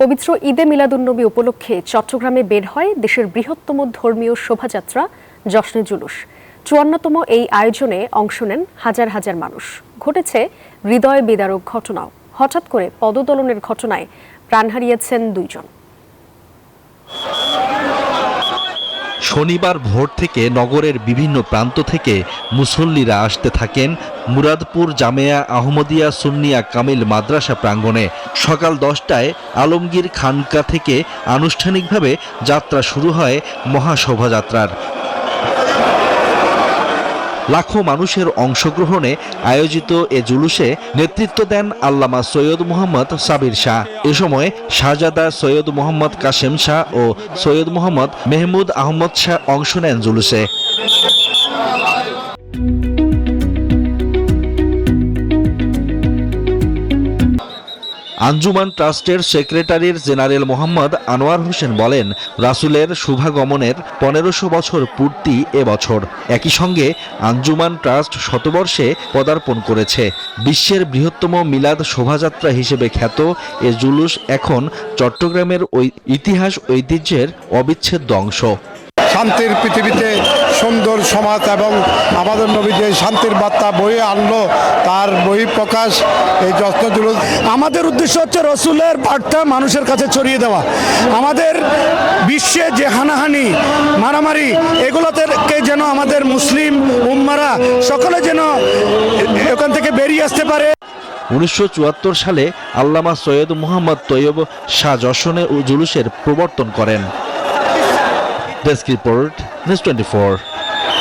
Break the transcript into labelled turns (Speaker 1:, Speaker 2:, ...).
Speaker 1: পবিত্র ঈদে মিলাদুন্নবী উপলক্ষে চট্টগ্রামে বের হয় দেশের বৃহত্তম ধর্মীয় শোভাযাত্রা জশ্নে জুলুস। ৫৪তম এই আয়োজনে অংশ নেন হাজার হাজার মানুষ। ঘটেছে হৃদয় বিদারক ঘটনাও। হঠাৎ করে পদদলনের ঘটনায় প্রাণ হারিয়েছেন ২ জন।
Speaker 2: শনিবার ভোর থেকে নগরের বিভিন্ন প্রান্ত থেকে মুসল্লিরা আসতে থাকেন মুরাদপুর জামেয়া আহমদিয়া সুন্নিয়া কামিল মাদ্রাসা প্রাঙ্গণে। সকাল ১০টায় আলমগীর খানকা থেকে আনুষ্ঠানিকভাবে যাত্রা শুরু হয় মহাশোভাযাত্রার। লাখো মানুষের অংশগ্রহণে আয়োজিত এ জুলুসে নেতৃত্ব দেন আল্লামা সৈয়দ মোহাম্মদ সাবির শাহ। এ সময় শাহজাদা সৈয়দ মোহাম্মদ কাশেম শাহ ও সৈয়দ মোহাম্মদ মেহমুদ আহমদ শাহ অংশ নেন জুলুসে। আঞ্জুমান ট্রাস্টের সেক্রেটারির জেনারেল মোহাম্মদ আনোয়ার হোসেন বলেন, রাসূলের শুভাগমনের ১৫০০ বছর পূর্তি এবছর। একই সঙ্গে আঞ্জুমান ট্রাস্ট শতবর্ষে পদার্পণ করেছে। বিশ্বের বৃহত্তম মিলাদ শোভাযাত্রা হিসেবে খ্যাত এ জুলুস এখন চট্টগ্রামের ইতিহাস ঐতিহ্যের অবিচ্ছেদ্য অংশ।
Speaker 3: শান্তির পৃথিবীতে সুন্দর সমাজ এবং আমাদের নবী যে শান্তির বার্তা বয়ে আনলো তার বহিঃপ্রকাশ এই জশ্নে জুলুস।
Speaker 4: আমাদের উদ্দেশ্য হচ্ছে রসুলের বার্তা মানুষের কাছে ছড়িয়ে দেওয়া। আমাদের বিশ্বে যে হানাহানি মারামারি এগুলো থেকে যেন আমাদের মুসলিম উম্মারা সকলে যেন এখান থেকে বেরিয়ে আসতে পারে।
Speaker 2: ১৯৭৪ সালে আল্লামা সৈয়দ মোহাম্মদ তৈয়ব শাহ যশনে জুলুসের প্রবর্তন করেন। Desk report, news 24।